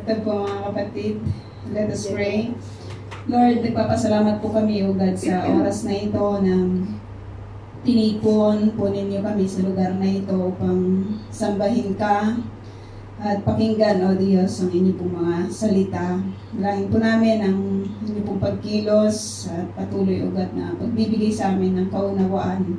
Ito po mga kapatid, let us pray. Lord, nagpapasalamat po kami, O God, sa oras na ito na tinipon po ninyo kami sa lugar na ito upang sambahin ka at pakinggan, O Diyos, ang inyong pong mga salita. Malangin po namin ang inyong pong pagkilos at patuloy, O God, na pagbibigay sa amin ng kaunawaan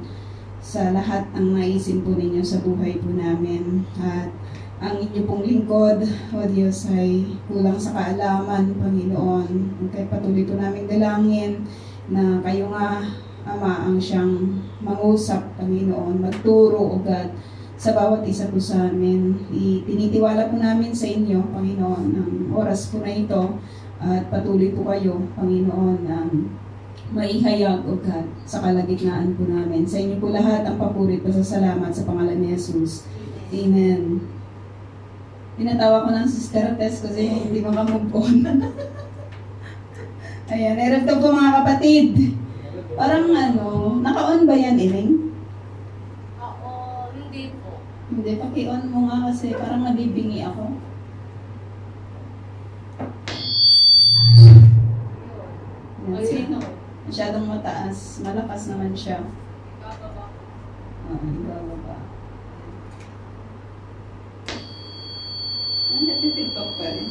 sa lahat ng naisin po ninyo sa buhay po namin. At ang inyong pong lingkod, O Diyos, ay kulang sa kaalaman, Panginoon. Kaya patuloy po namin dalangin na kayo nga, Ama, ang siyang mangusap, Panginoon, magturo, O God, sa bawat isa po sa amin. Itinitiwala po namin sa inyo, Panginoon, ang oras po na ito at patuloy po kayo, Panginoon, maihayag, O God, sa kalagitnaan po namin. Sa inyo po lahat ang papuri at pasasalamat sa pangalan ni Jesus. Amen. Pinatawa ko ng Sister Tess kasi hindi ko ka-move on. Ayan, meron to po mga kapatid. Parang naka-on ba yan, Iling? Oo, hindi po. Hindi, paki-on mo nga kasi parang nabibingi ako. Yan, sino? Masyadong mataas. Malakas naman siya. Bababa. Bababa. Nagtitiktok pa rin.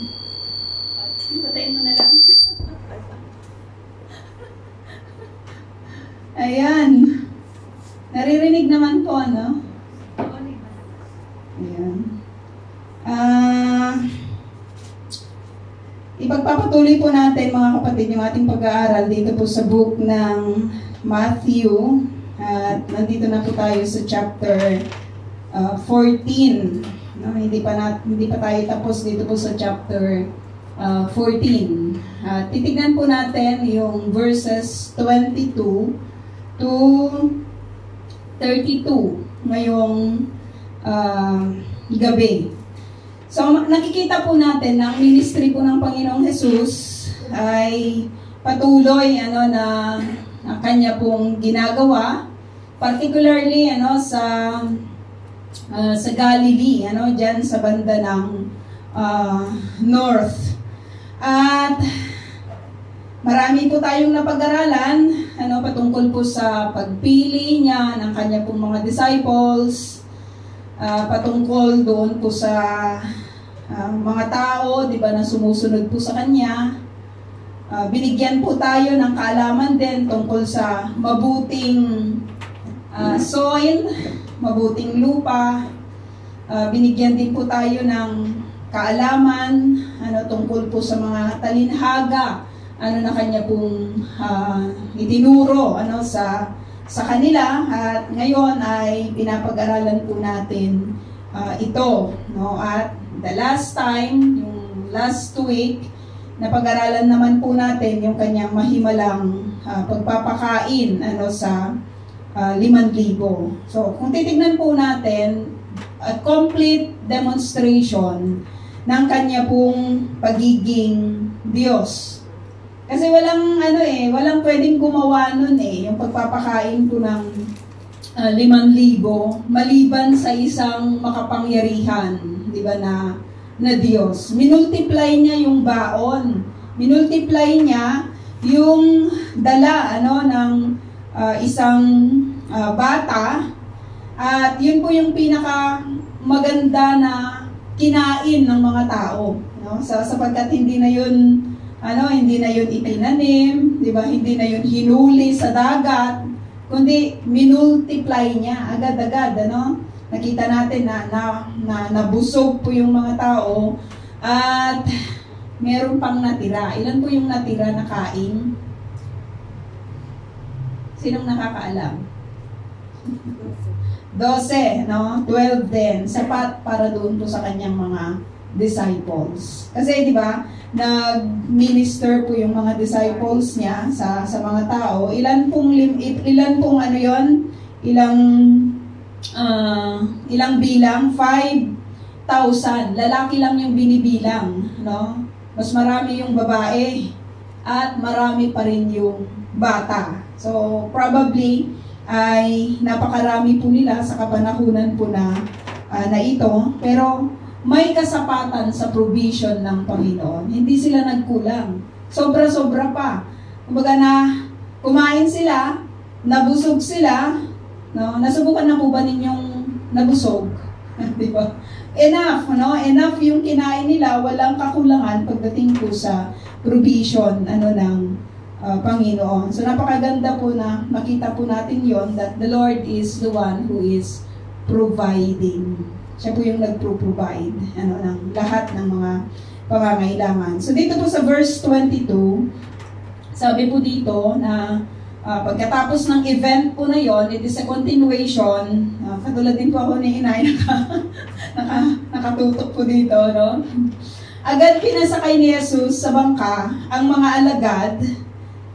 Patayin mo na lang. Ayan. Naririnig naman po, ano? Ayan. Ipagpapatuloy po natin, mga kapatid, yung ating pag-aaral dito po sa book ng Matthew. At nandito na po tayo sa chapter 14. No, hindi pa tayo tapos dito po sa chapter 14. Titignan po natin yung verses 22 to 32 ngayong gabi. So nakikita po natin na ang ministry po ng Panginoong Jesus ay patuloy na kanya pong ginagawa, particularly sa Galilee, diyan sa banda ng north. At marami po tayong napag-aralan, patungkol po sa pagpili niya ng kanya pong mga disciples, patungkol doon po sa mga tao, di ba, na sumusunod po sa kanya. Binigyan po tayo ng kaalaman din tungkol sa mabuting soil, mabuting lupa. Binigyan din po tayo ng kaalaman tungkol po sa mga talinhaga na kanya pong itinuro sa kanila. At ngayon ay pinapag-aralan po natin ito, no? At the last time, yung last week, napag-aralan naman po natin yung kanyang mahimalang pagpapakain sa 5,000. So, kung titignan po natin, a complete demonstration ng kanya pong pagiging Diyos. Kasi walang walang pwedeng gumawa nun yung pagpapakain po ng 5,000 maliban sa isang makapangyarihan, di ba, na Diyos. Minultiply niya yung baon. Minultiply niya yung dala ng isang bata, at yun po yung pinaka maganda na kinain ng mga tao, sapagkat hindi na yun itinanim, di ba? Hindi na yun hinuli sa dagat, kundi minultiply niya agad-agad, Nakita natin na nabusog po yung mga tao at meron pang natira. Ilan po yung natira na kain? Sinong nakakaalam? 12, 12 din. Sapat para doon po sa kanyang mga disciples. Kasi, di ba, nag-minister po yung mga disciples niya sa mga tao. Ilan pong ilang bilang? 5,000. Lalaki lang yung binibilang, Mas marami yung babae at marami pa rin yung bata. So, probably ay napakarami po nila sa kapanahunan po na ito. Pero may kasapatan sa provision ng Panginoon. Hindi sila nagkulang. Sobra-sobra pa. Kumbaga na kumain sila, nabusog sila, no? Nasubukan na po ba ninyong nabusog? Di ba? Enough, no? Enough yung kinain nila, walang kakulangan pagdating po sa provision ng Panginoon. So napakaganda po na makita po natin yon that the Lord is the one who is providing. Siya po yung nagpro-provide ng lahat ng mga pangangailangan. So dito po sa verse 22, sabi po dito na pagkatapos ng event po na yon, it is a continuation. Katulad din po ako ni Inay, nakatutok po dito, no? Agad pinasakay ni Jesus sa bangka ang mga alagad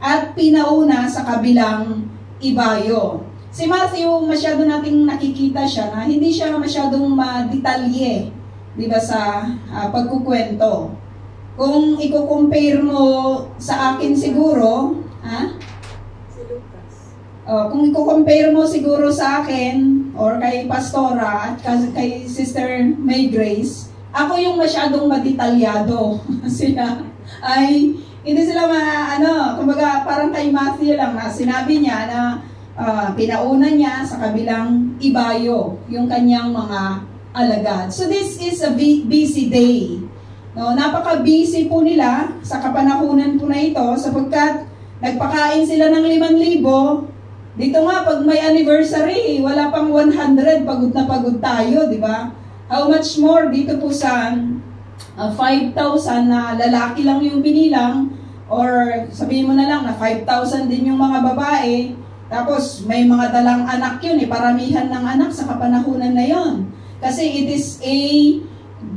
at pinauna sa kabilang ibayo. Si Matthew, masyado nating nakikita siya na hindi siya masyadong madetalye, di ba, sa pagkukwento. Kung i-compare mo sa akin siguro, Si Lucas. Kung i-compare mo siguro sa akin or kay Pastora at kay Sister May Grace, ako yung masyadong madetalyado. Sila ay hindi sila kumbaga parang kay Matthew lang na sinabi niya na pinauna niya sa kabilang ibayo yung kanyang mga alagad. So this is a busy day. No, napaka-busy po nila sa kapanahunan po na ito sapagkat nagpakain sila ng 5,000. Dito nga pag may anniversary, wala pang 100, pagod na pagod tayo, di ba? How much more dito po sa 5,000 na lalaki lang yung binilang, or sabihin mo na lang na 5,000 din yung mga babae. Tapos, may mga dalang anak yun, paramihan ng anak sa kapanahunan na yon. Kasi it is a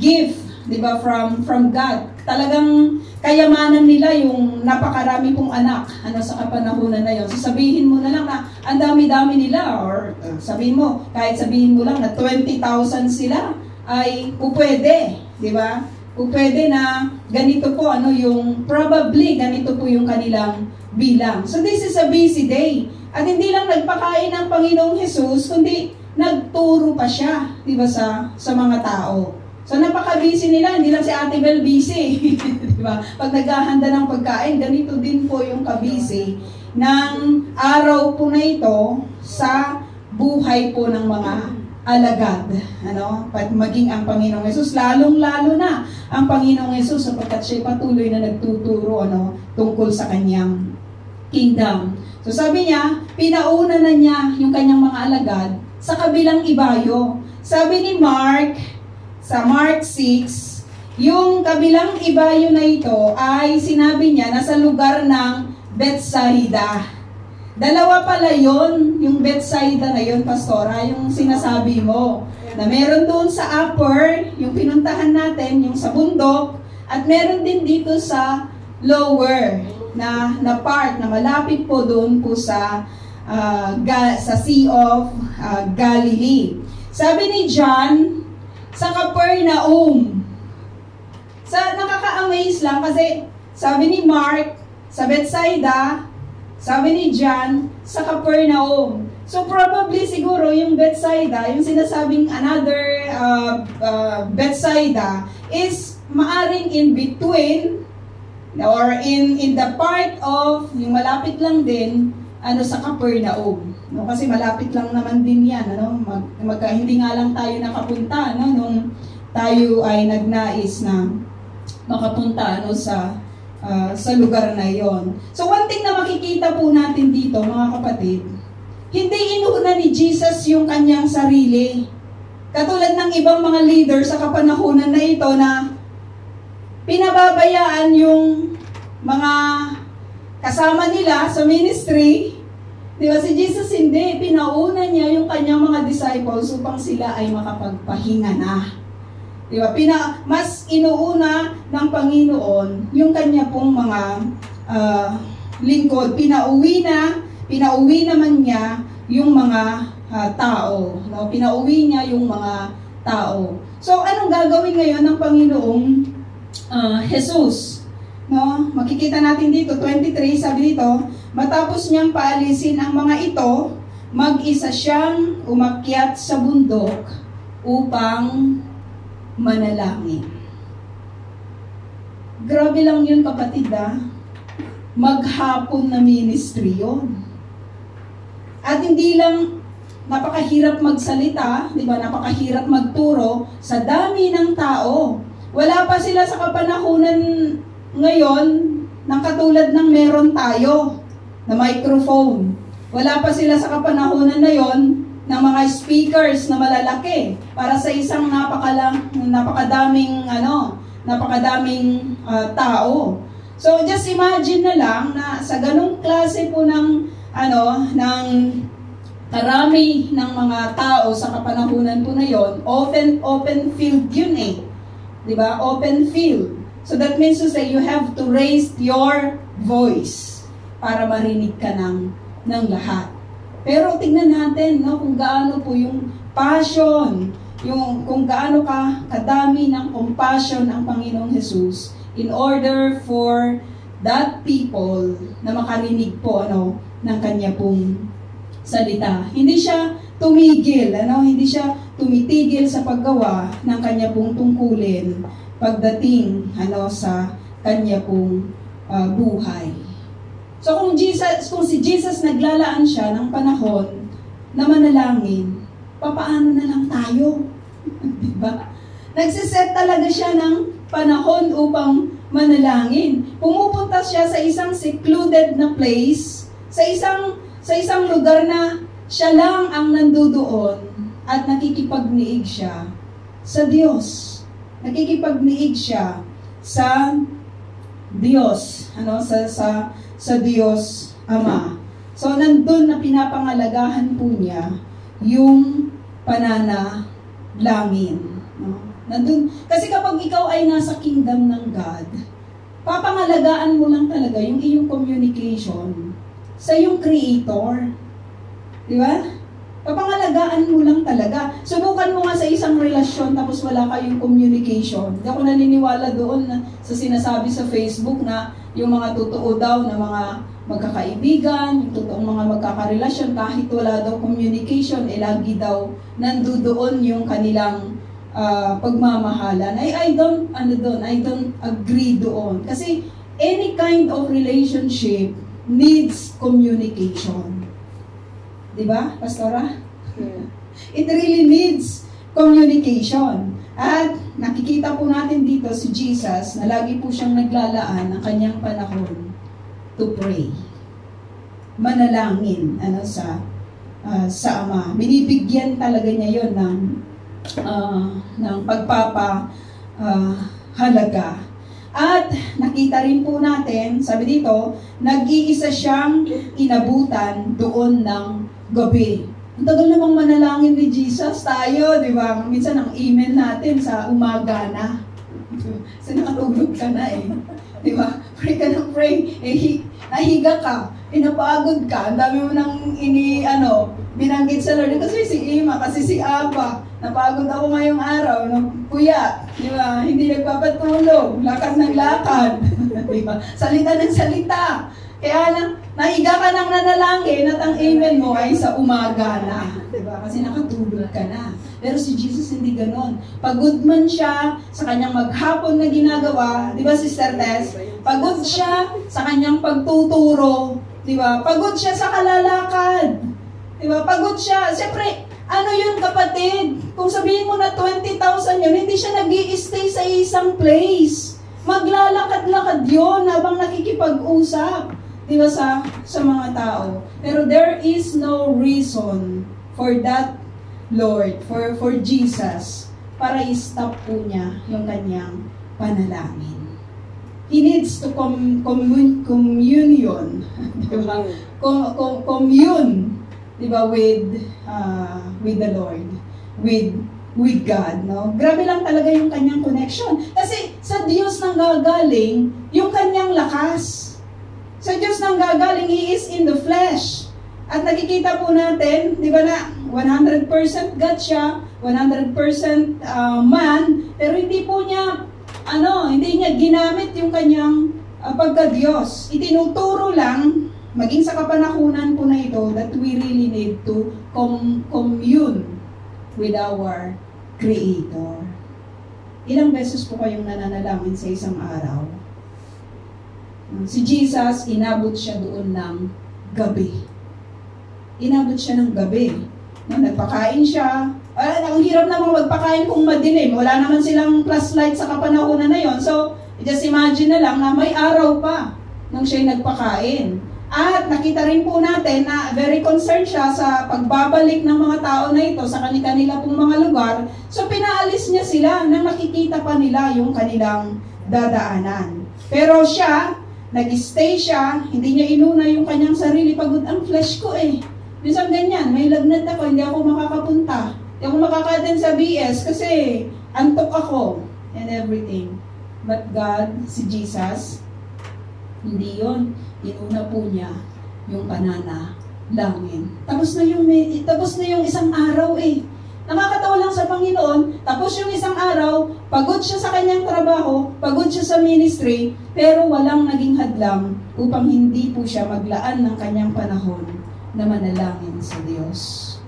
gift, di ba, from God. Talagang kayamanan nila yung napakarami pong anak sa kapanahunan na yon. So, sabihin mo na lang na ang dami-dami nila, or sabihin mo, kahit sabihin mo lang na 20,000 sila, ay pupwede, di ba? Pupwede na ganito po, probably ganito po yung kanilang bilang. So, this is a busy day. At hindi lang nagpakain ng Panginoong Jesus, kundi nagturo pa siya, di ba, sa mga tao. So, napaka-busy nila, hindi lang si Ate Bel busy. Di ba? Pag naghahanda ng pagkain, ganito din po yung kabusy ng araw po na ito sa buhay po ng mga alagad. Maging ang Panginoong Jesus, lalong-lalo na ang Panginoong Jesus sapagkat siya patuloy na nagtuturo tungkol sa kanyang kingdom. So sabi niya, pinauna na niya yung kanyang mga alagad sa kabilang ibayo. Sabi ni Mark, sa Mark 6, yung kabilang ibayo na ito ay sinabi niya nasa lugar ng Bethsaida. Dalawa pala yon, yung Bethsaida na yon, Pastora, yung sinasabi mo. Na meron doon sa upper, yung pinuntahan natin, yung sa bundok, at meron din dito sa lower na part na malapit po doon po sa Sea of Galilee. Sabi ni John, sa Capernaum. Nakaka-amaze lang kasi sabi ni Mark, sa Bethsaida, sabi ni John, sa Capernaum. So probably siguro yung Bethsaida, yung sinasabing another Bethsaida, is maaring in between or in the part of, yung malapit lang din, sa Capernaum. Kasi malapit lang naman din yan, hindi nga lang tayo nakapunta, nung tayo ay nagnais na makapunta, sa lugar na yon. So one thing na makikita po natin dito, mga kapatid, hindi inuuna ni Jesus yung kanyang sarili. Katulad ng ibang mga leader sa kapanahunan na ito na pinababayaan yung mga kasama nila sa ministry. Di ba? Si Jesus hindi. Pinauna niya yung kanyang mga disciples upang sila ay makapagpahinga na. Di ba? Mas inuuna ng Panginoon yung kanya pong mga lingkod. Pinauwi naman niya yung mga tao. No? Pinauwi niya yung mga tao. So, anong gagawin ngayon ng Panginoong Jesus? No? Makikita natin dito, 23, sabi dito, matapos niyang paalisin ang mga ito, mag-isa siyang umakyat sa bundok upang manalangin. Grabe lang yun, kapatid, maghapon na ministry yun. At hindi lang napakahirap magsalita, di ba? Napakahirap magturo sa dami ng tao. Wala pa sila sa kapanahunan ngayon ng katulad ng meron tayo na microphone. Wala pa sila sa kapanahunan na yon ng mga speakers na malalaki para sa isang napakadaming tao. So just imagine na lang na sa ganung klase po ng karami ng mga tao sa kapanahunan po na yon, open field yun eh. 'Di ba? Open field. So that means to say you have to raise your voice para marinig ka ng lahat. Pero tignan natin, kung gaano po yung passion, kung gaano kadami ng compassion ang Panginoong Jesus in order for that people na makarinig po ng kanya pong salita. Hindi siya tumigil, hindi siya tumitigil sa paggawa ng kanya pong tungkulin pagdating sa kanya pong buhay. So kung si Jesus naglalaan siya ng panahon na manalangin, papaano na lang tayo? Diba? Nagsiset talaga siya ng panahon upang manalangin. Pumupunta siya sa isang secluded na place, sa isang lugar na siya lang ang nandudoon at nakikipagniig siya sa Diyos. Nakikipagniig siya sa Diyos, sa Diyos Ama. So, nandun na pinapangalagahan po niya yung pananalangin. Nandun, kasi kapag ikaw ay nasa kingdom ng God, papangalagaan mo lang talaga yung iyong communication sa iyong Creator. Di ba? Papangalagaan mo lang talaga. Subukan mo nga sa isang relasyon tapos wala kayong communication. Hindi ako naniniwala doon sa sinasabi sa Facebook na yung mga totoo daw na mga magkakaibigan, yung totoong mga magkakarelasyon, kahit wala daw communication, lagi daw nandoon yung kanilang pagmamahalan. I don't agree doon. Kasi any kind of relationship needs communication. Diba, Pastora? Yeah. It really needs communication. At nakikita po natin dito si Jesus na lagi po siyang naglalaan ng kanyang panahon to pray. Manalangin sa Ama. Binibigyan talaga niya yon ng pagpapahalaga. At nakita rin po natin, sabi dito, nag-iisa siyang inabutan doon ng gabi. Ang tagal namang manalangin ni Jesus tayo, di ba? Minsan ang email natin sa umaga na. Kasi nakatulog ka na eh. Di ba? Pray ka ng pray. Nahiga ka. Napagod ka. Ang dami mo nang binanggit sa Lord. Kasi si Ima, kasi si Aba. Napagod ako ngayong araw. Kuya, di ba? Hindi nagpapatulog. Lakad ng lakad. Di ba? Salita ng salita. Kaya nahiga ka ng nanalangin at ang amen mo ay sa umaga na. Diba? Kasi nakatulog ka na. Pero si Jesus hindi ganon. Pagod man siya sa kanyang maghapon na ginagawa, di ba Sister Tess? Pagod siya sa kanyang pagtuturo, di ba? Pagod siya sa kalalakad. Di ba? Pagod siya. Siyempre, ano yun kapatid? Kung sabihin mo na 20,000 yun, hindi siya nag-i-stay sa isang place. Maglalakad-lakad yun habang nakikipag-usap. Diba sa mga tao. Pero there is no reason for that Lord, for Jesus, para i-stop po niya yung kanyang panalangin. He needs to communion, diba? Commune, diba, with the Lord, with God, no? Grabe lang talaga yung kanyang connection. Kasi sa Diyos nang gagaling yung kanyang lakas. Sa Diyos nang gagaling, He is in the flesh. At nakikita po natin, di ba na, 100% God siya, 100% man, pero hindi po niya, hindi niya ginamit yung kanyang pagka-Diyos. Itinuturo lang, maging sa kapanahunan po na ito, that we really need to commune with our Creator. Ilang beses po kayong nananalangin sa isang araw? Si Jesus, inabot siya doon ng gabi. Inabot siya ng gabi. Nagpakain siya. Ang hirap namang magpakain kung madilim. Wala naman silang flashlight sa kapanahunan na yon. So, just imagine na lang na may araw pa nung siya'y nagpakain. At nakita rin po natin na very concerned siya sa pagbabalik ng mga tao na ito sa kanila pong mga lugar. So pinaalis niya sila nang nakikita pa nila yung kanilang dadaanan. Pero siya, nag-stay siya, hindi niya inuna yung kanyang sarili. Pagod ang flesh ko eh. Minsan ganyan, may lagnat ako, hindi ako makakapunta. Hindi ako makaka-attend sa BS kasi antok ako and everything. But God, si Jesus, hindi yun. Inuna po niya yung pananalangin. Tapos na yung isang araw eh. Nakakatawa lang sa Panginoon, tapos yung isang araw, pagod siya sa kanyang trabaho, pagod siya sa ministry, pero walang naging hadlang upang hindi po siya maglaan ng kanyang panahon na manalangin sa Diyos.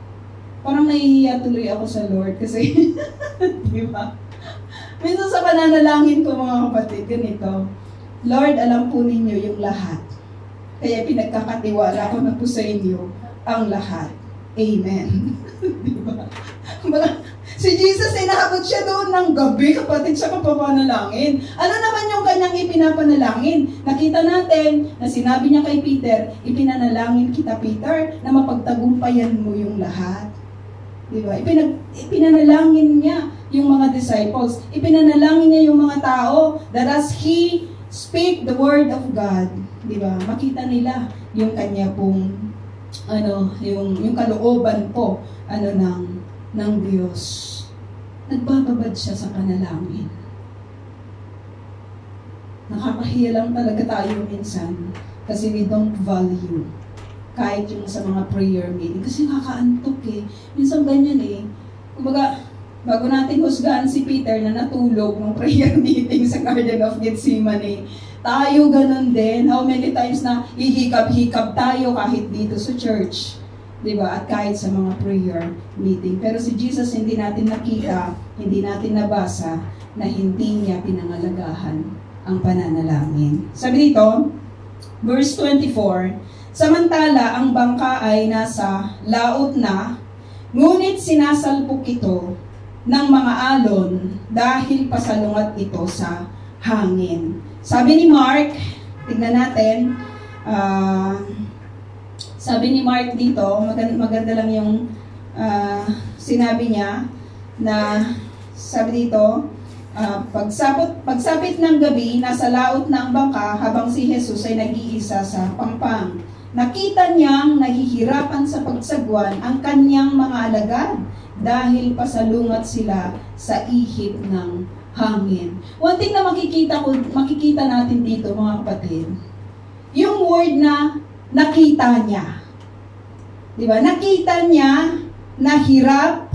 Parang nahihiya tuloy ako sa Lord kasi, di ba? Minsan sa pananalangin ko mga kapatid, ganito, Lord, alam po ninyo yung lahat. Kaya pinagkakatiwala ko na po sa inyo ang lahat. Amen. Diba? Si Jesus ay nakabot siya doon ng gabi, kapatid, sa kapapanalangin. Ano naman yung kanyang ipinapanalangin? Nakita natin na sinabi niya kay Peter, ipinanalangin kita, Peter, na mapagtagumpayan mo yung lahat. Diba? Ipinanalangin niya yung mga disciples. Ipinanalangin niya yung mga tao that as He speak the word of God, di ba? Makita nila yung kanya pong yung kalooban po ng Diyos. Nagbababad siya sa panalangin. Nakakahiya lang talaga tayo minsan kasi we don't value kahit yung sa mga prayer meeting kasi nakakaantok eh. Minsan ganyan eh. Kumbaga, bago natin husgahan si Peter na natulog ng prayer meeting sa Garden of Gethsemane, tayo ganun din. How many times na hihikab-hikab tayo kahit dito sa church, diba? At kahit sa mga prayer meeting. Pero si Jesus hindi natin nakita, hindi natin nabasa na hindi niya pinangalagahan ang pananalangin. Sabi dito, verse 24, samantala ang bangka ay nasa laot na, ngunit sinasalpok ito ng mga alon dahil pasalungat ito sa hangin. Sabi ni Mark, tignan natin, sabi ni Mark dito, maganda lang yung sinabi niya na sabi dito, pagsapit ng gabi, nasa laot na ang bangka habang si Jesus ay nag-iisa sa pangpang. Nakita niyang nahihirapan sa pagsagwan ang kanyang mga alagad dahil pasalungat sila sa ihip ng hangin. One thing na makikita natin dito mga kapatid, yung word na nakita niya. Diba? Nakita niya na hirap.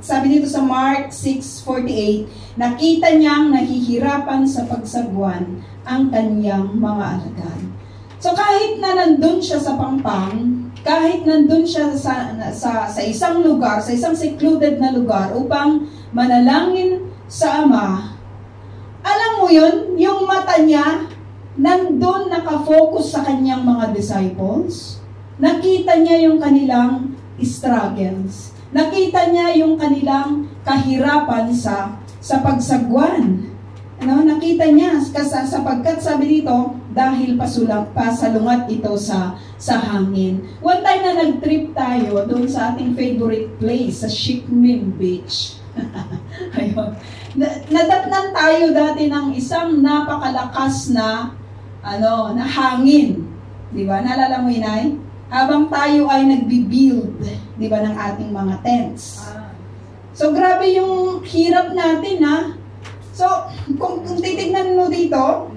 Sabi dito sa Mark 6:48, nakita niyang nahihirapan sa pagsagwan ang kanyang mga alagad. So kahit na nandun siya sa pangpang, kahit nandun siya sa isang lugar, sa isang secluded na lugar upang manalangin sa Ama, alam mo yun, yung mata niya nandun nakafocus sa kanyang mga disciples. Nakita niya yung kanilang struggles. Nakita niya yung kanilang kahirapan sa pagsagwan. Nakita niya sapagkat sabi dito, dahil pasalungat ito sa hangin. One time na nag-trip tayo doon sa ating favorite place, sa Shikmin Beach. Ayun. Nadatnan tayo dati ng isang napakalakas na hangin. Di ba? Naalala mo yun ay? Habang tayo ay nagbi-build, di ba, ng ating mga tents. So, grabe yung hirap natin, ha? So, kung titignan mo dito,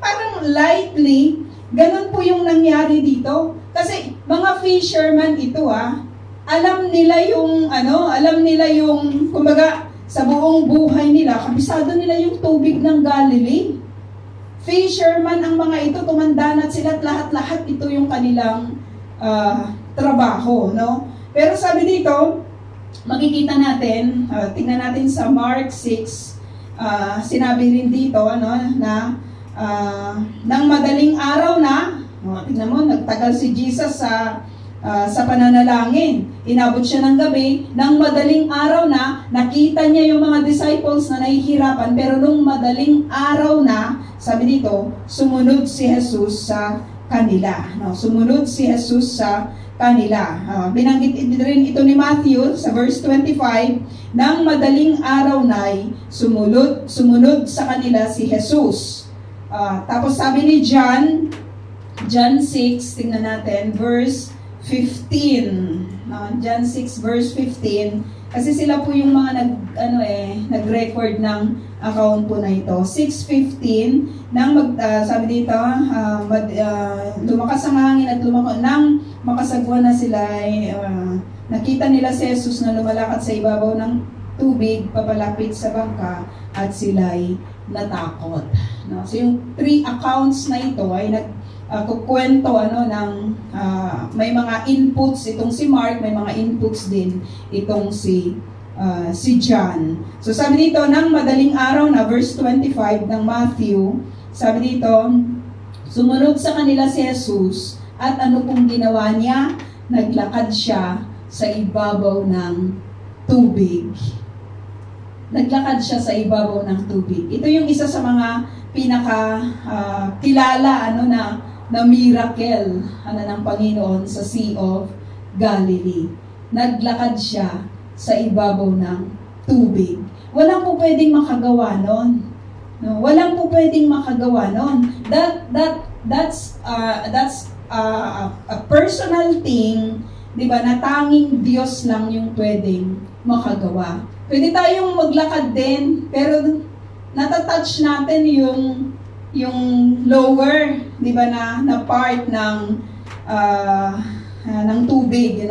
parang lightly, ganun po yung nangyari dito. Kasi, mga fisherman ito, alam nila yung, kumbaga, sa buong buhay nila, kabisado nila yung tubig ng Galilee. Fisherman ang mga ito, tumandanat sila at lahat-lahat ito yung kanilang trabaho, no? Pero sabi dito, makikita natin, tingnan natin sa Mark 6, sinabi rin dito na nang madaling araw na, tingnan mo, nagtagal si Jesus sa pananalangin. Inabot siya ng gabi. Nang madaling araw na, nakita niya yung mga disciples na nahihirapan. Pero nung madaling araw na, sabi dito, sumunod si Jesus sa kanila. Sumunod si Jesus sa kanila. Binanggit rin ito ni Matthew sa verse 25, nang madaling araw na'y sumunod sa kanila si Jesus. Tapos sabi ni John 6, tingnan natin, verse 15. John 6 verse 15, kasi sila po yung mga nag-record ng account po na ito. 6:15 sabi dito, lumakas ang hangin at nang makasagwa na sila nakita nila si Jesus na lumalakad sa ibabaw ng tubig papalapit sa bangka at sila'y natakot. So yung 3 accounts na ito ay kukwento may mga inputs itong si Mark, may mga inputs din itong si John. So sabi dito, nang madaling araw na, verse 25 ng Matthew, sabi dito, sumunod sa kanila si Jesus at ano pong ginawa niya? Naglakad siya sa ibabaw ng tubig. Naglakad siya sa ibabaw ng tubig. Ito yung isa sa mga kilala na miracle ng Panginoon sa Sea of Galilee. Naglakad siya sa ibabaw ng tubig. Walang po pwedeng makagawa nun. No, walang po pwedeng makagawa nun. That's a personal thing, 'di ba? Na tanging Diyos lang yung pwedeng makagawa. Pwede tayong maglakad din, pero natatouch natin yung lower, 'di ba, na part ng tubig,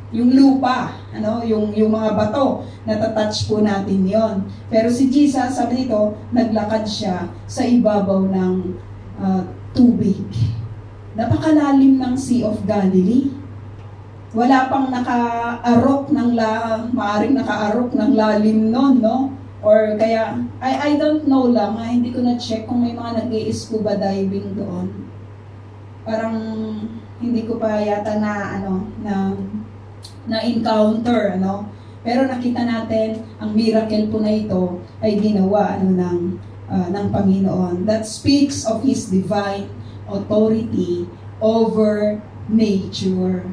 yung lupa, yung mga bato, natatouch po natin 'yon. Pero si Jesus, sabi nito, naglakad siya sa ibabaw ng tubig. Napakalalim ng Sea of Galilee. Wala pang maaring naka-arok ng lalim noon, no? Or kaya, I don't know lang, hindi ko na-check kung may mga nag-i-scuba diving doon. Parang hindi ko pa yata na encounter, Pero nakita natin, ang miracle po na ito ay ginawa ng Panginoon. That speaks of His divine authority over nature.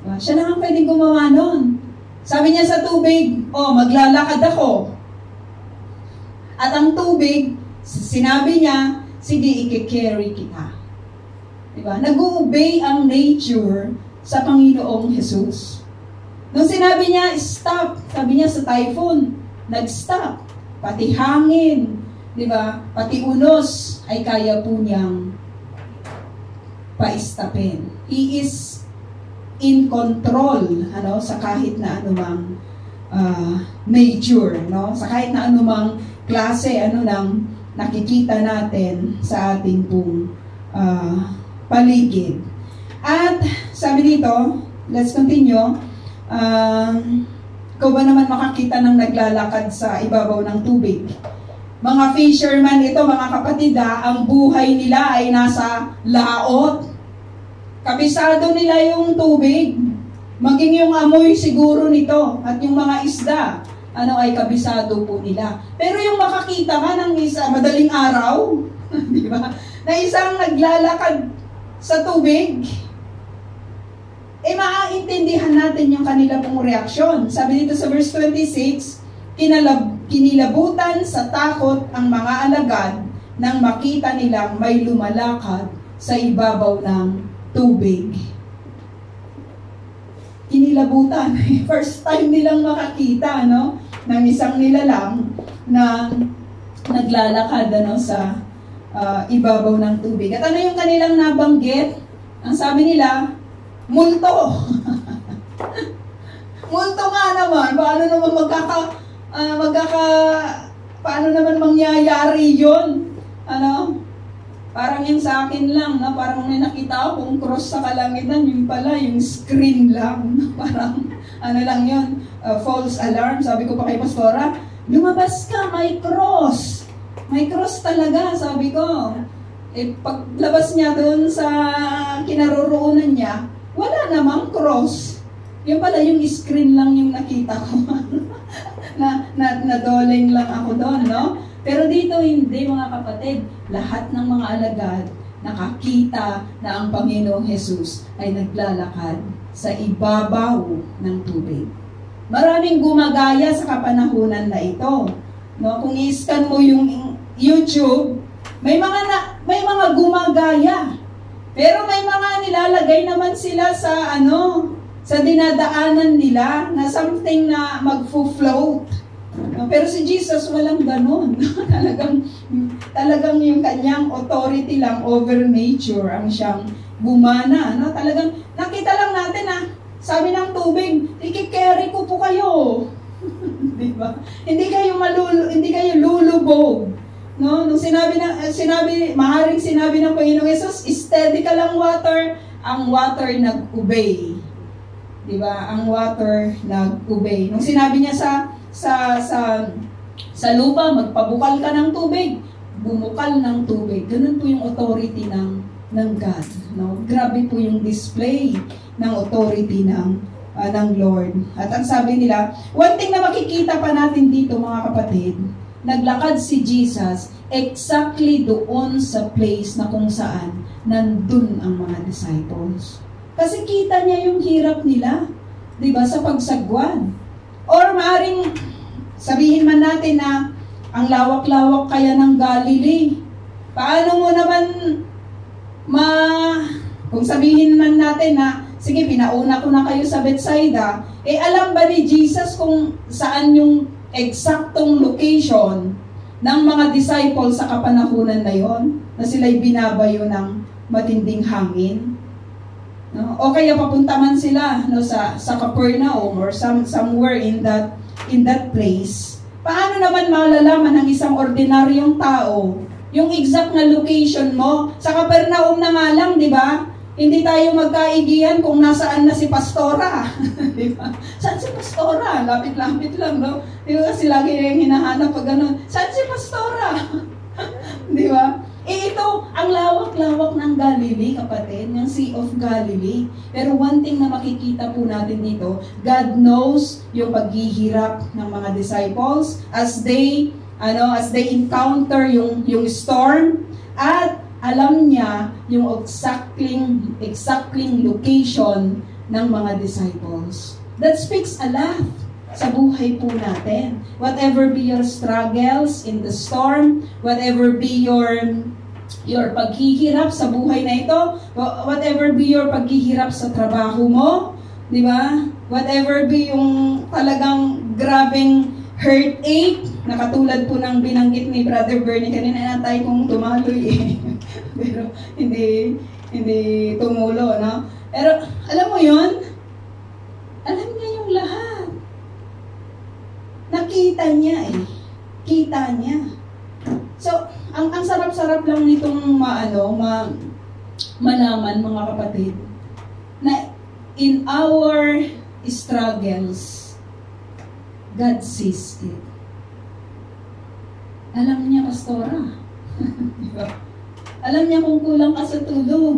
Siya lang ang pwedeng gumawa nun. Sabi niya sa tubig, maglalakad ako. At ang tubig, sinabi niya, sige, i-carry kita. Diba? Nag-obey ang nature sa Panginoong Jesus. Nung sinabi niya, stop, sabi niya sa typhoon, nag-stop. Pati hangin, diba? Pati unos ay kaya po niyang pa-stopin. He is in control, sa kahit na anumang nature, sa kahit na anumang klase, nang nakikita natin sa ating pong paligid. At sabi dito, let's continue, ikaw ba naman makakita ng naglalakad sa ibabaw ng tubig? Mga fisherman ito, mga kapatid, ang buhay nila ay nasa laot. Kabisado nila yung tubig. Maging yung amoy siguro nito at yung mga isda, ay kabisado po nila. Pero yung makakita ka ng madaling araw, di ba? Na isang naglalakad sa tubig, maaintindihan natin yung kanila pong reaksyon. Sabi dito sa verse 26, kinilabutan sa takot ang mga alagad nang makita nilang may lumalakad sa ibabaw ng tubig. Kinilabutan. First time nilang makakita, ng isang nilalang na naglalakad, sa ibabaw ng tubig. At ano yung kanilang nabanggit? Ang sabi nila, multo. Multo nga naman. Paano naman paano naman mangyayari yun? Parang yung sa akin lang, parang may nakita ko kung cross sa kalangitan, yung pala, yung screen lang. Parang, lang yun, false alarm. Sabi ko pa kay Pastora, Lumabas ka, may cross. May cross talaga, sabi ko. Paglabas niya doon sa kinaroroonan niya, wala namang cross. Yung pala, yung screen lang yung nakita ko. Nadoleng lang ako doon, no? Pero dito hindi, mga kapatid. Lahat ng mga alagad nakakita na ang Panginoong Jesus ay naglalakad sa ibabaw ng tubig. Maraming gumagaya sa kapanahunan na ito. No, kung i-scan mo yung YouTube, may mga gumagaya. Pero may mga nilalagay naman sila sa sa dinadaanan nila na something na magfo-float. No, pero si Jesus walang ganun. talagang yung kanyang authority lang over nature ang siyang bumana. No? Talagang nakita lang natin na sabi ng tubig, i-carry ko po kayo. Diba? Hindi kayo lulubog. No, nung maaaring sinabi ng Panginoong Yesus, steady ka lang water, ang water nag-obey. Diba? Ang water nag-obey. Nung sinabi niya sa lupa, magpabukal ka ng tubig, bumukal ng tubig. Ganun po yung authority ng God. No? Grabe po yung display ng authority ng Lord. At ang sabi nila, one thing na makikita pa natin dito, mga kapatid, naglakad si Jesus exactly doon sa place na kung saan nandun ang mga disciples. Kasi kita niya yung hirap nila, di ba, sa pagsagwan. Or maaring sabihin man natin na ang lawak-lawak kaya ng Galilee. Paano mo naman kung sabihin man natin na sige, pinauna ko na kayo sa Bethsaida, alam ba ni Jesus kung saan yung eksaktong location ng mga disciples sa kapanahunan na yon, na sila'y binabayo ng matinding hangin? No? O kaya papunta man sila sa Capernaum or somewhere in that place. Paano naman malalaman ng isang ordinaryong tao yung exact na location mo? Sa Capernaum na nga lang, di ba? Hindi tayo magkaigihan kung nasaan na si Pastora. Di ba? Saan si Pastora? Lapit-lapit lang, no? Di ba? Kasi lagi yung hinahanap pag gano'n. Saan si Pastora? Di ba? Ito, ang lawak-lawak ng Galilee, kapatid, yung Sea of Galilee. Pero one thing na makikita po natin dito, God knows yung paghihirap ng mga disciples as they encounter yung storm, at alam niya yung exactly location ng mga disciples. That speaks a lot sa buhay po natin. Whatever be your struggles in the storm, whatever be your paghihirap sa buhay na ito, whatever be your paghihirap sa trabaho mo, di ba? Whatever be yung talagang grabing heartache, na katulad po ng binanggit ni Brother Bernie kanina, natay kong tumaloy pero hindi tumulo, no? Pero alam mo yon, alam niya yung lahat. Nakita niya kita niya. So, ang sarap-sarap lang nitong malaman, mga kapatid, na in our struggles, God sees it. Alam niya, Pastora. Alam niya kung kulang ka sa tulog.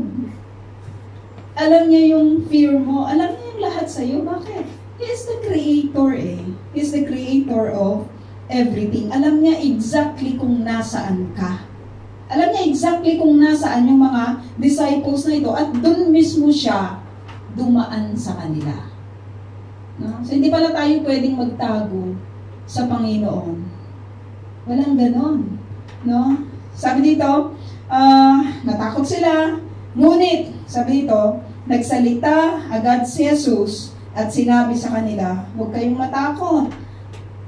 Alam niya yung fear mo. Alam niya yung lahat sa'yo. Bakit? He is the creator He is the creator of everything. Alam niya exactly kung nasaan ka. Alam niya exactly kung nasaan yung mga disciples na ito. At dun mismo siya dumaan sa kanila. No? So, hindi pala tayo pwedeng magtago sa Panginoon. Walang ganon. No? Sabi dito, natakot sila. Ngunit, sabi dito, nagsalita agad si Jesus at sinabi sa kanila, huwag kayong matakot.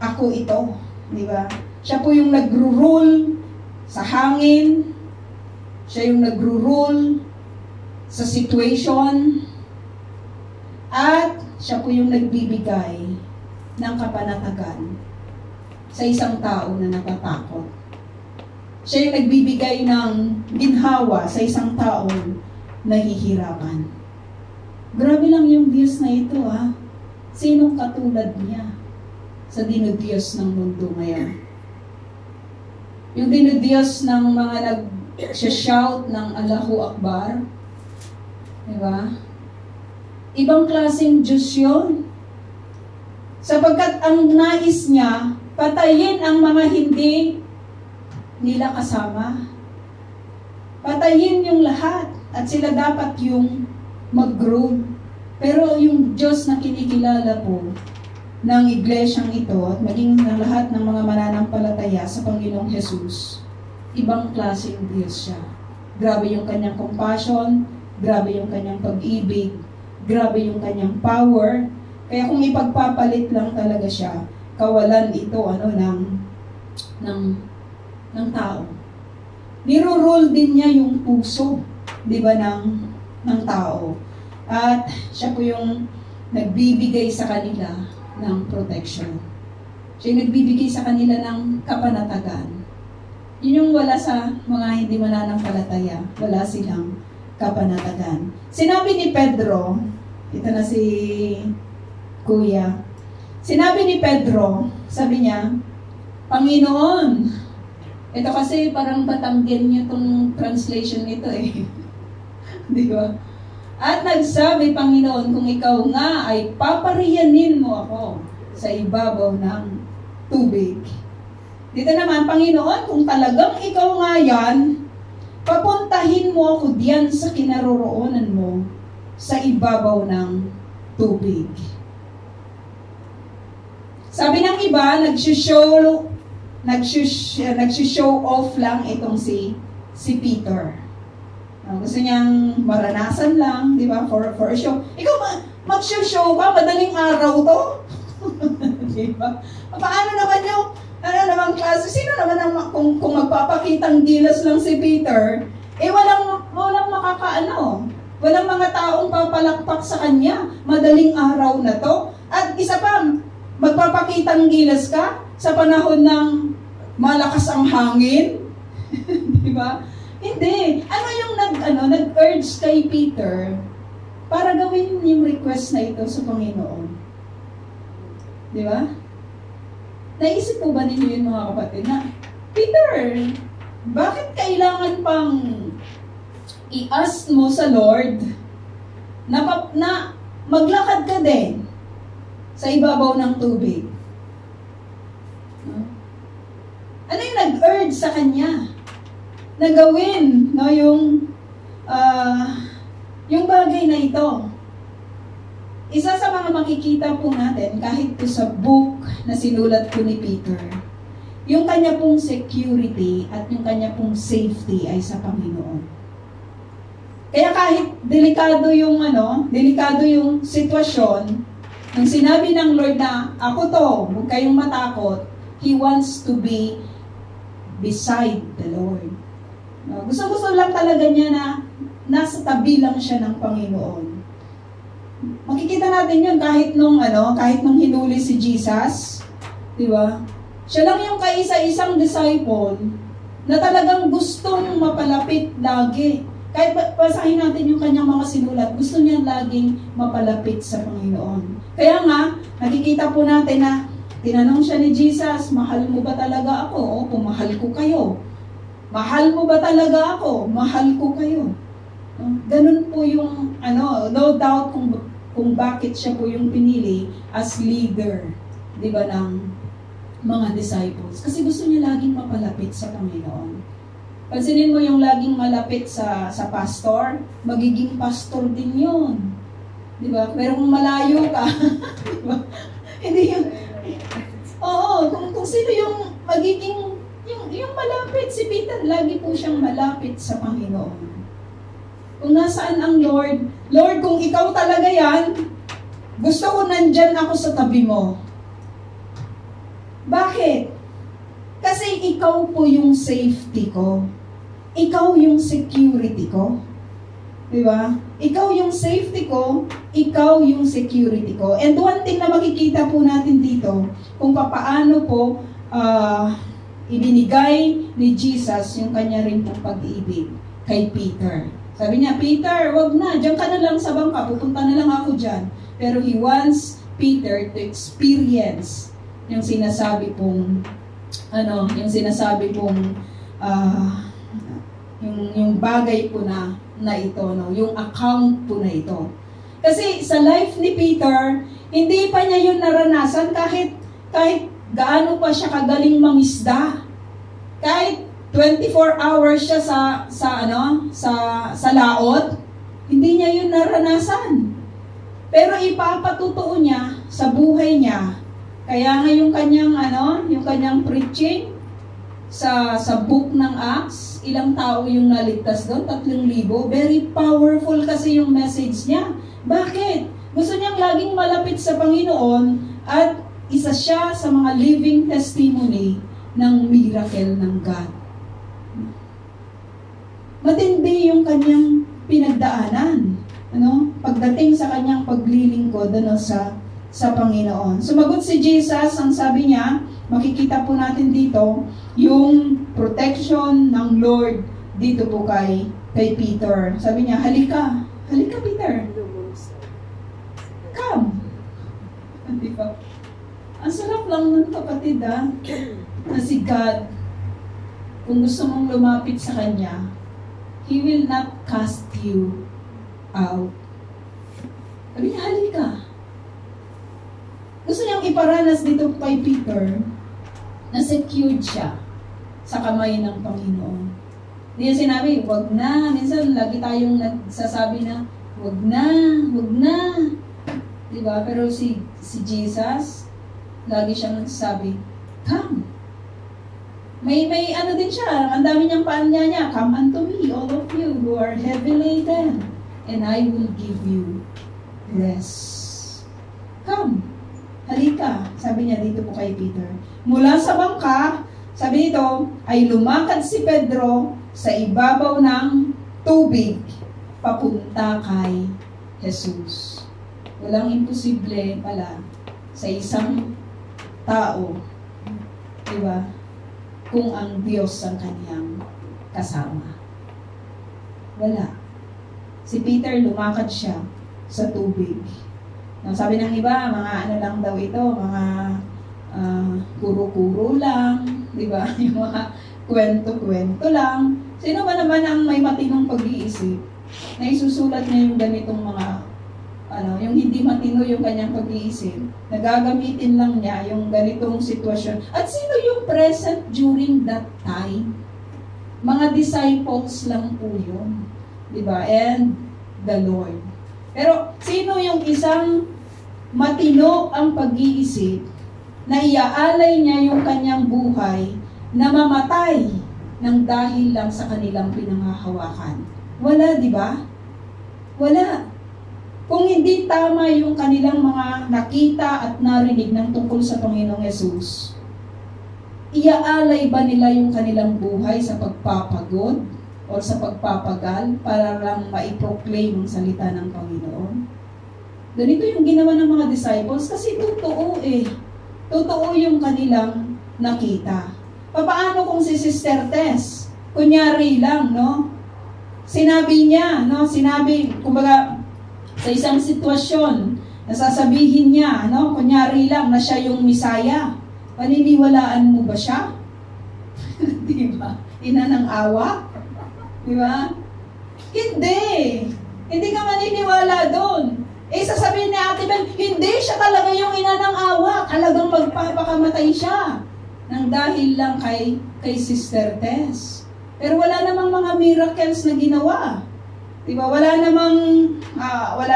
Ako ito. Di ba? Siya po yung nagro-rule sa hangin. Siya yung nagro-rule sa situation. At siya po yung nagbibigay ng kapanatagan sa isang tao na natatakot. Siya yung nagbibigay ng ginhawa sa isang taong nahihirapan. Grabe lang yung Diyos na ito, ha? Sinong katulad niya? sa dinudiyos ng mundo ngayon. Yung dinudiyos ng mga nag-shout ng Allahu Akbar. Diba? Ibang klaseng Diyos yun. Sapagkat ang nais niya, patayin ang mga hindi nila kasama. Patayin yung lahat. At sila dapat yung mag-grow. Pero yung Diyos na kinikilala po ng iglesyang ito at maging ng lahat ng mga mananampalataya sa Panginoong Jesus, ibang klaseng Diyos siya. Grabe yung kanyang compassion, grabe yung kanyang pag-ibig, grabe yung kanyang power. Kaya kung ipagpapalit lang talaga siya, kawalan ito ng tao. Niro-rule din niya yung puso, di ba, ng tao. At siya po yung nagbibigay sa kanila ng protection. Siya yung nagbibigay sa kanila ng kapanatagan. Yun yung wala sa mga hindi mananampalataya. Wala silang kapanatagan. Sinabi ni Pedro, ito na si Kuya, sinabi ni Pedro, sabi niya, Panginoon, ito kasi parang Batanggen niya itong translation nito eh. Di ba? At nagsabi, Panginoon, kung ikaw nga ay papariyanin mo ako sa ibabaw ng tubig. Dito naman, Panginoon, kung talagang ikaw nga yan, papuntahin mo ako diyan sa kinaroroonan mo sa ibabaw ng tubig. Sabi ng iba, nag-show off lang itong si Peter. Gusto niyang maranasan lang, di ba, for a show. Ikaw, mag-show ka, madaling araw to. Di ba? Paano naman yung, naman klase, sino naman kung magpapakitang gilas lang si Peter, walang makakaano. Walang mga taong papalakpak sa kanya. Madaling araw na to. At isa pa, magpapakitang gilas ka sa panahon ng malakas ang hangin. Di ba? Hindi. Ano yung nag-urge kay Peter para gawin yung request na ito sa Panginoon? Di ba? Naisip po ba ninyo yun, mga kapatid, na Peter, bakit kailangan pang i-ask mo sa Lord na maglakad ka din sa ibabaw ng tubig? Ano yung nag-urge sa kanya na gawin yung bagay na ito? Isa sa mga makikita po natin kahit po sa book na sinulat po ni Peter, yung kanya pong security at yung kanya pong safety ay sa Panginoon. Kaya kahit delikado yung sitwasyon, nung sinabi ng Lord na, ako to, huwag kayong matakot, He wants to be beside the Lord. Gusto lang talaga niya na nasa tabi lang siya ng Panginoon. Makikita natin yun kahit nung hinuli si Jesus, di ba? Siya lang yung kaisa-isang disciple na talagang gustong mapalapit lagi. Kahit basahin natin yung kanyang mga sinulat, gusto niya laging mapalapit sa Panginoon. Kaya nga, nakikita po natin na tinanong siya ni Jesus, mahal mo ba talaga ako? O, kung mahal ko kayo. Mahal mo ba talaga ako? Mahal ko kayo. Ganun po yung, no doubt kung bakit siya po yung pinili as leader, di ba, ng mga disciples. Kasi gusto niya laging mapalapit sa Panginoon. Pansinin mo yung laging malapit sa pastor, magiging pastor din yun. Di ba? Pero kung malayo ka, di ba? Hindi yun. Oo, kung sino yung magiging, yung malapit, si Peter, lagi po siyang malapit sa Panginoon. Kung nasaan ang Lord, kung ikaw talaga yan, gusto ko nandyan ako sa tabi mo. Bakit? Kasi ikaw po yung safety ko. Ikaw yung security ko. Diba? Ikaw yung safety ko, ikaw yung security ko. And one thing na makikita po natin dito, kung papaano po ibinigay ni Jesus yung kanya rin pong pag-ibig kay Peter. Sabi niya, Peter, wag na, diyan ka na lang sa bangka, pupunta na lang ako dyan. Pero He wants Peter to experience yung sinasabi pong yung bagay po na ito, no? Yung account po na ito. Kasi sa life ni Peter, hindi pa niya yun naranasan kahit gaano pa siya kagaling mangisda. Kahit 24 hours siya sa laot, hindi niya yun naranasan. Pero ipapatutuo niya sa buhay niya. Kaya nga yung kanyang preaching sa book ng Acts, ilang tao yung naligtas doon? 3,000. Very powerful kasi yung message niya. Bakit? Gusto niyang laging malapit sa Panginoon at isa siya sa mga living testimony ng miracle ng God. Matindi yung kanyang pinagdaanan. Pagdating sa kanyang paglilingkod sa Panginoon. Sumagot si Jesus, ang sabi niya, makikita po natin dito, yung protection ng Lord dito po kay Peter. Sabi niya, halika Peter. Come. Diba? Ang sarap lang nun, kapatid, na si God, kung gusto mong lumapit sa Kanya, He will not cast you out. Sabi niya, halika. Gusto niyang iparanas dito kay Peter na secured siya sa kamay ng Panginoon. Hindi niya sinabi, wag na. Minsan, lagi tayong nagsasabi na, wag na. Diba? Pero si Jesus, lagi siyang nagsasabi, come. May din siya, ang dami niyang paanya niya, come unto me, all of you who are heavy laden, and I will give you rest. Come, halika, sabi niya dito po kay Peter. Mula sa bangka, sabi nito, ay lumakad si Pedro sa ibabaw ng tubig, papunta kay Jesus. Walang imposible pala sa isang tao, diba? Kung ang Diyos ang kanyang kasama. Wala. Si Peter, lumakad siya sa tubig. Sabi ng iba, mga lang daw ito, mga kuro-kuro lang, di ba? Yung mga kwento-kwento lang. Sino ba naman ang may matinong pag-iisip na isusulat niya yung ganitong mga yung hindi matino yung kanyang pag-iisip, nagagamitin lang niya yung ganitong sitwasyon. At sino yung present during that time? Mga disciples lang po yun. Diba? And the Lord. Pero sino yung isang matino ang pag-iisip na iaalay niya yung kanyang buhay na mamatay ng dahil lang sa kanilang pinanghahawakan? Wala, di ba? Wala. Kung hindi tama yung kanilang mga nakita at narinig ng tungkol sa Panginoong Yesus, iaalay ba nila yung kanilang buhay sa pagpapagod o sa pagpapagal para lang maiproclaim ang salita ng Panginoon? Ganito yung ginawa ng mga disciples kasi totoo Totoo yung kanilang nakita. Paano kung si Sister Tess? Kunyari lang, no? Sinabi niya, no? Kumbaga, sa isang sitwasyon, nasasabihin niya, no, kunyari lang na siya yung Misaya. Paniniwalaan mo ba siya? Di ba? Ina ng awa? Di ba? Hindi. Hindi ka maniniwala doon. Sasabihin ni Ate Bel, hindi siya talaga yung ina ng awa. Talagang magpapakamatay siya. Nang dahil lang kay Sister Tess. Pero wala namang mga miracles na ginawa. Diba? Wala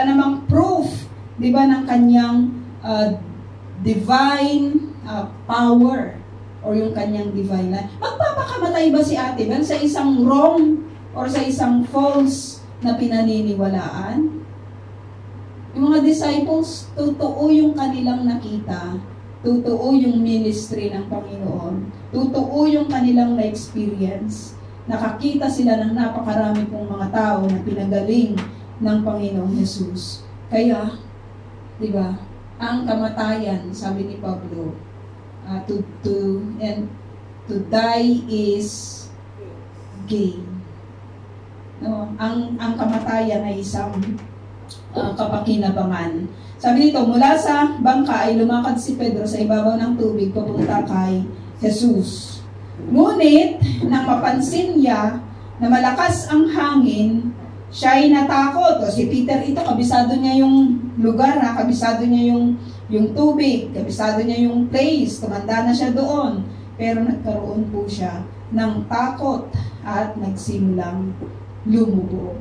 namang proof, diba, ng kanyang divine power or yung kanyang divine life. Magpapakamatay ba si Ate Bel sa isang wrong or sa isang false na pinaniniwalaan? Yung mga disciples, totoo yung kanilang nakita, totoo yung ministry ng Panginoon, totoo yung kanilang na-experience. Nakakita sila ng napakarami pong mga tao na pinagaling ng Panginoong Yesus. Kaya, di ba, ang kamatayan, sabi ni Pablo, to die is gain. No, ang kamatayan ay isang kapakinabangan. Sabi dito, mula sa bangka ay lumakad si Pedro sa ibabaw ng tubig papunta kay Jesus. Ngunit, nang mapansin niya na malakas ang hangin, siya ay natakot. O si Peter ito, kabisado niya yung lugar, kabisado niya yung tubig, kabisado niya yung place, tumanda na siya doon. Pero nagkaroon po siya ng takot at nagsimulang lumubog.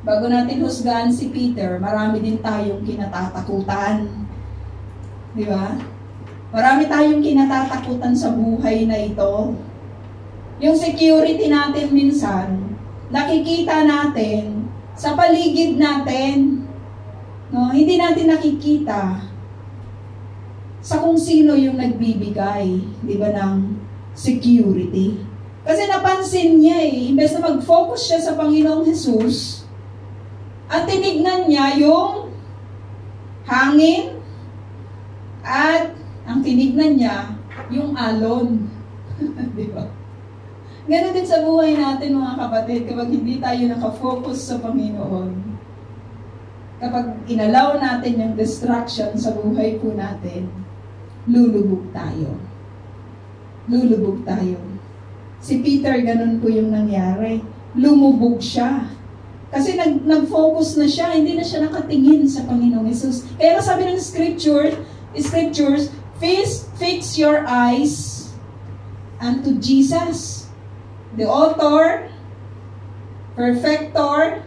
Bago natin husgahan si Peter, marami din tayong kinatatakutan. Di ba? Marami tayong kinatatakutan sa buhay na ito. Yung security natin minsan, nakikita natin sa paligid natin. No, hindi natin nakikita sa kung sino yung nagbibigay, di ba, ng security. Kasi napansin niya imbes na mag-focus siya sa Panginoong Jesus, at tinignan niya yung hangin, at ang tinignan niya yung alon. Di ba? Ganon din sa buhay natin, mga kapatid, kapag hindi tayo nakafocus sa Panginoon, kapag inalaw natin yung distraction sa buhay po natin, lulubog tayo. Lulubog tayo. Si Peter, ganun po yung nangyari. Lumubog siya. Kasi nag-focus na siya, hindi na siya nakatingin sa Panginoong Jesus. Kaya sabi ng scriptures, fix your eyes unto Jesus, the author, perfecter,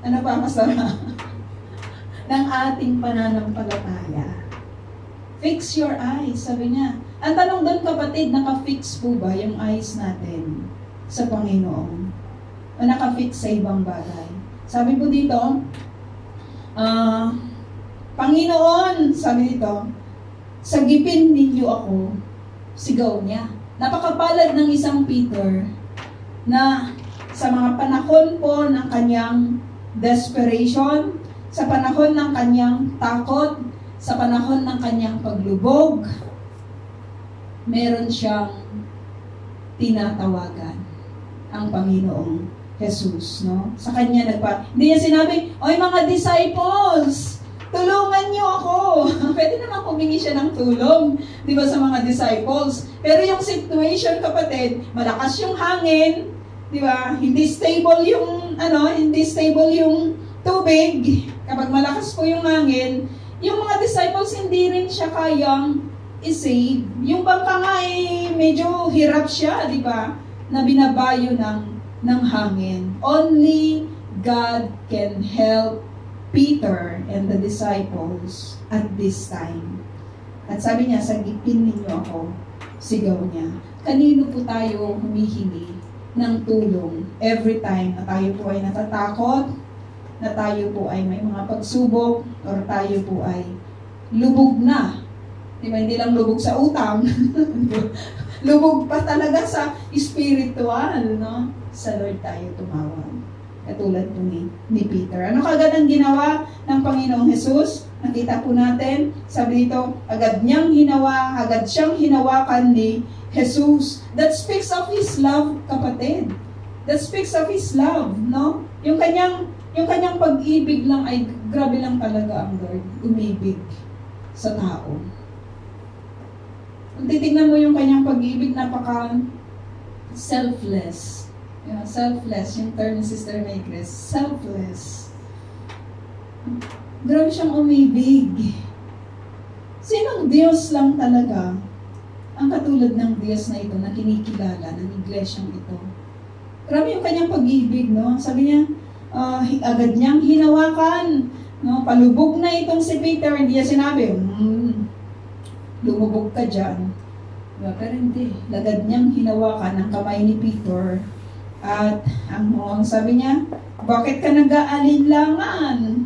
ano pa masama, ng ating pananampalataya. Fix your eyes, sabi niya. Ang tanong doon, kapatid, naka-fix po ba yung eyes natin sa Panginoon? O naka-fix sa ibang bagay? Sabi po dito, Panginoon, sabi dito, sagipin ninyo ako, sigaw niya. Napakapalad ng isang Peter na sa mga panahon po ng kanyang desperation, sa panahon ng kanyang takot, sa panahon ng kanyang paglubog, meron siyang tinatawagan ang Panginoong Jesus, no? Sa kanya hindi niya sinabi, "Oy mga disciples, tulungan niyo ako." Pwede naman humingi siya ng tulong, di ba, sa mga disciples. Pero yung situation, kapatid, malakas yung hangin, di ba? Hindi stable yung tubig. Kapag malakas po yung hangin, yung mga disciples hindi rin siya kayang i-save. Yung bangka nga medyo hirap siya, di ba? Na binabayo ng hangin. Only God can help Peter and the disciples at this time. At sabi niya, sagipin ninyo ako, sigaw niya. Kanino po tayo humihingi ng tulong every time na tayo po ay natatakot, na tayo po ay may mga pagsubok, or tayo po ay lubog na? Diba, hindi lang lubog sa utang. Lubog pa talaga sa spiritual, no? Sa Lord tayo tumawag. Katulad po ni Peter. Ano kagad ang ginawa ng Panginoong Jesus? Nakita po natin, sabi dito, agad siyang hinawakan ni Jesus. That speaks of His love, kapatid. That speaks of His love, no? Yung kanyang pag-ibig lang ay grabe lang talaga ang Lord. Umibig sa tao. Kung titignan mo yung kanyang pag-ibig, napaka selfless. Selfless, yung term ni Sister Maygres. Selfless. Grabe siyang umibig. Sinong Diyos lang talaga ang katulad ng Diyos na ito na kinikilala ng iglesyang ito? Grabe yung kanyang pag-ibig, no? Sabi niya, agad niyang hinawakan, no? Palubog na itong si Peter, hindi niya sinabi, lumubog ka dyan. Diba? Pero hindi. Lagad niyang hinawakan ang kamay ni Peter. At ang sabi niya, bakit ka nag-aalinlangan?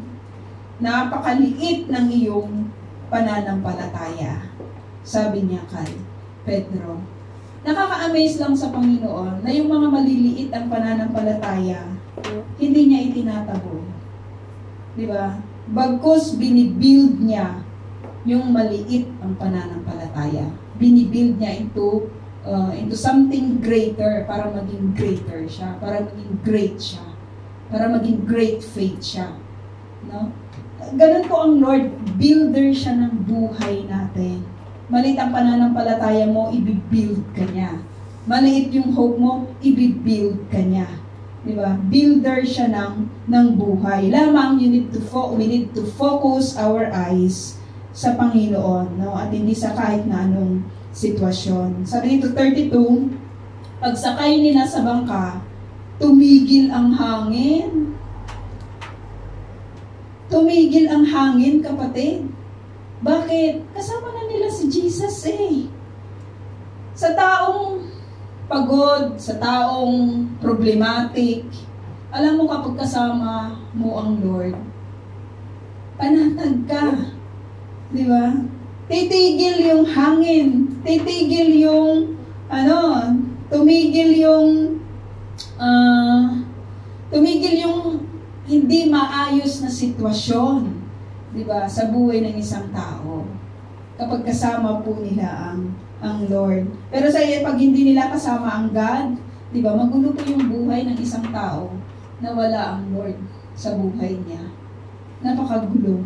Napakaliit ng iyong pananampalataya. Sabi niya kay Pedro. Nakaka-amaze lang sa Panginoon na yung mga maliliit ang pananampalataya, hindi niya itinataboy. Diba? Bagkus binibuild niya yung maliit ang pananampalataya. Binibuild niya into something greater para maging greater siya, para maging great siya. para maging great faith siya. No? Ganun po ang Lord, builder siya ng buhay natin. Maliit ang pananampalataya mo, ibibuild ka niya. Maliit yung hope mo, ibibuild ka niya. Diba? Builder siya ng buhay. Lamang we need to focus our eyes sa Panginoon, no? At hindi sa kahit na anong sitwasyon. Sabi dito 32, pagsakay nila sa bangka, tumigil ang hangin. Tumigil ang hangin, kapatid. Bakit? Kasama na nila si Jesus eh. Sa taong pagod, sa taong problematic, alam mo kapag kasama mo ang Lord, panatag ka. Di ba? Titigil yung hangin. Titigil yung, tumigil yung hindi maayos na sitwasyon, di ba, sa buhay ng isang tao. Kapag kasama po nila ang Lord. Pero pag hindi nila kasama ang God, di ba, magulo po yung buhay ng isang tao na wala ang Lord sa buhay niya. Napakagulo.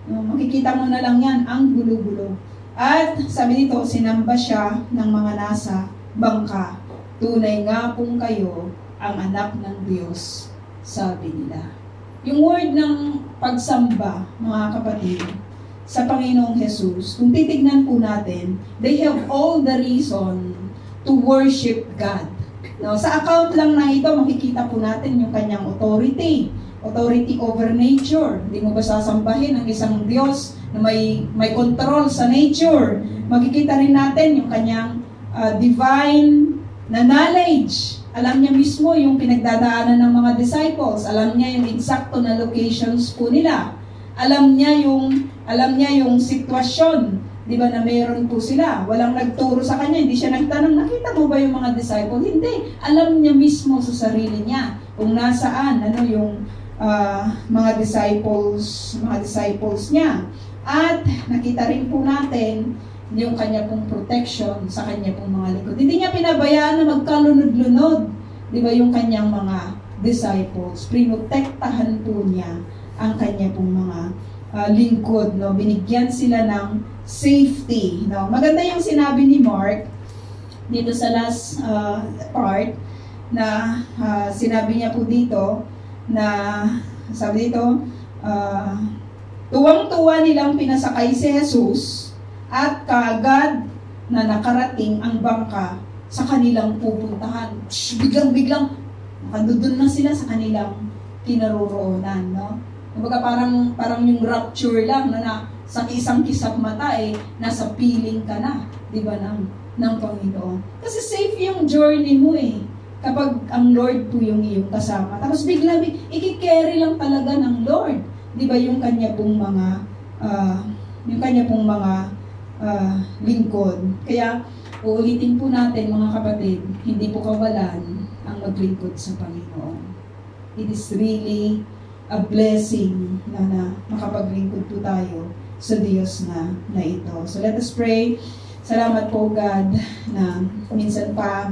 Makikita mo na lang yan, ang gulo-gulo. At sabi dito, sinamba siya ng mga nasa bangka. Tunay nga pong kayo ang anak ng Diyos, sabi nila. Yung word ng pagsamba, mga kapatid, sa Panginoong Jesus, kung titignan po natin, they have all the reason to worship God. No, sa account lang na ito, makikita po natin yung kanyang authority over nature. Hindi mo ba sasambahin ang isang Diyos na may control sa nature? Makikita rin natin yung kanyang divine na knowledge. Alam niya mismo yung pinagdadaanan ng mga disciples. Alam niya yung eksakto na locations po nila. Alam niya yung sitwasyon, di ba, na meron po sila. Walang nagturo sa kanya, hindi siya nagtanong, nakita mo ba yung mga disciple? Hindi. Alam niya mismo sa sarili niya kung nasaan, yung mga disciples niya. At nakita rin po natin yung kanya pong protection sa kanya pong mga likod. Hindi niya pinabayaan na magkalunod-lunod, di ba, yung kanyang mga disciples. Prinotektahan po niya ang kanya pong mga lingkod, no? Binigyan sila ng safety, no? Maganda yung sinabi ni Mark dito sa last part na sinabi niya po dito na sabi dito, tuwang-tuwa nilang pinasakay si Jesus at kaagad na nakarating ang bangka sa kanilang pupuntahan. Biglang nakandudun na sila sa kanilang kinaroroonan, no? Kumbaga parang yung rapture lang na sa isang kisap mata nasa piling ka na, di ba, ng Panginoon. Kasi safe yung journey mo kapag ang Lord po yung iyong kasama. Tapos bigla i-carry lang talaga ng Lord, di ba, yung kanya pong mga lingkod. Kaya uulitin po natin, mga kapatid, hindi po kawalan ang maglingkod sa Panginoon. It is really a blessing na makapaglingkod po tayo sa Diyos na ito. So let us pray. Salamat po, God, na minsan pa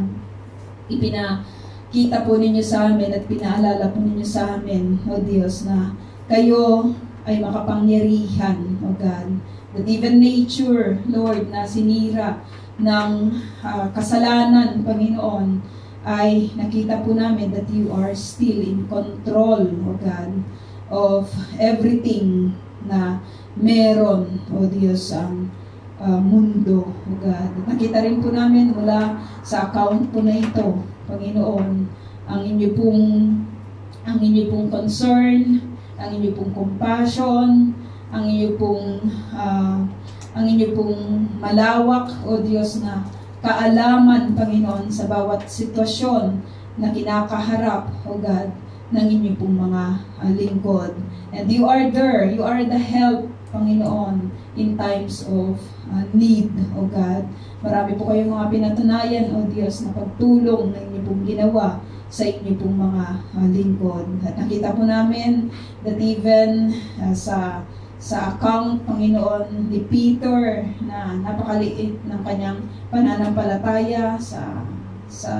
ipinakita po ninyo sa amin at pinaalala po ninyo sa amin, O Diyos, na kayo ay makapangyarihan, O God. That even nature, Lord, na sinira ng kasalanan, Panginoon, ay nakita po namin that you are still in control, O God, of everything na meron, O Diyos, ang mundo, O God. Nakita rin po namin mula sa account po na ito, Panginoon, ang inyo pong concern, ang inyo pong compassion, ang inyo pong malawak, O Diyos, na kaalaman, Panginoon, sa bawat sitwasyon na kinakaharap, O God, ng inyo pong mga lingkod. And you are there, you are the help, Panginoon, in times of need, O God. Marami po kayong mga pinatunayan, O Diyos, na pagtulong na inyo pong ginawa sa inyo pong mga lingkod. At nakita po namin that even sa account, Panginoon, ni Peter, na napakaliit ng kanyang pananampalataya sa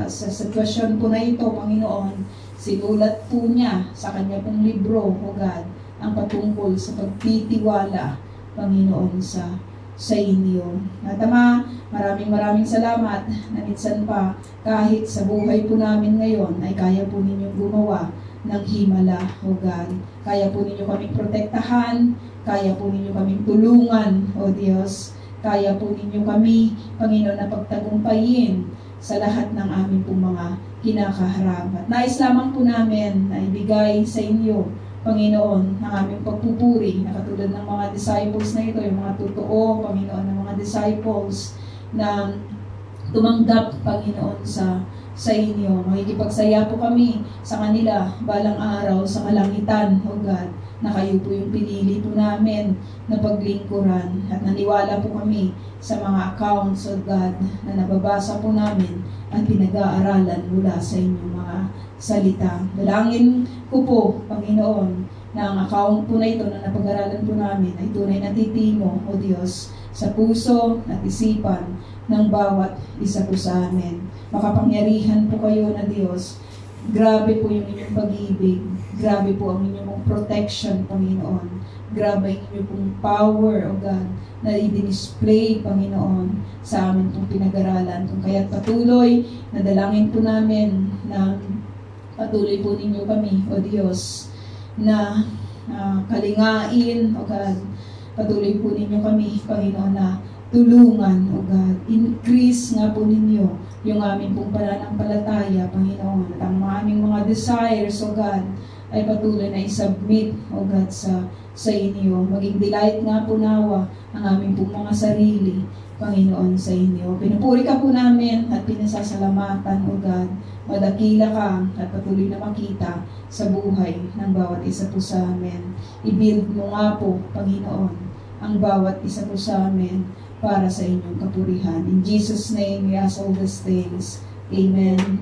sitwasyon po na ito, Panginoon, sinulat po niya sa kanya pong libro, O God, ang patungkol sa pagtitiwala, Panginoon, sa inyo. At Ama, maraming salamat na minsan pa, kahit sa buhay po namin ngayon, ay kaya po ninyong gumawa ng himala, O God. Kaya po ninyo kaming protektahan, kaya po ninyo kaming tulungan, O Diyos. Kaya po ninyo kami, Panginoon, na pagtagumpayin sa lahat ng aming pong mga kinakaharap. At nais lamang po namin na ibigay sa inyo, Panginoon, ang aming pagpupuri, na katulad ng mga disciples na ito, yung mga totoo, Panginoon, ng mga disciples na tumanggap, Panginoon, sa inyo. Makikipagsaya po kami sa kanila balang araw sa kalangitan, O God, na kayo po yung pinili po namin na paglingkuran. At naniwala po kami sa mga accounts, O God, na nababasa po namin at pinag-aaralan mula sa inyong mga salita. Dalangin ko po, Panginoon, na ang account po na ito na napag-aralan po namin ay tunay na titimo, O Diyos, sa puso at isipan ng bawat isa po sa amin. Makapangyarihan po kayo na Diyos. Grabe po yung inyong pag-ibig. Grabe po ang inyong protection, Panginoon. Grabe ang inyong pong power, O God, na i-display, Panginoon, sa amin pong pinag-aralan. Kung kaya't patuloy, nadalangin po namin na patuloy po ninyo kami, O Diyos, na kalingain, O God. Patuloy po ninyo kami, Panginoon, na tulungan, O God. Increase nga po ninyo yung aming pong pananampalataya, Panginoon. At ang aming mga desires, O God, ay patuloy na isubmit, O God, sa inyo. Maging delight nga po nawa ang aming pong mga sarili, Panginoon, sa inyo. Pinupuri ka po namin at pinasasalamatan, O God. Madakila ka at patuloy na makita sa buhay ng bawat isa po sa amin. I-build mo nga po, Panginoon, ang bawat isa po sa amin para sa inyong kapurihan. In Jesus' name, we ask all these things. Amen.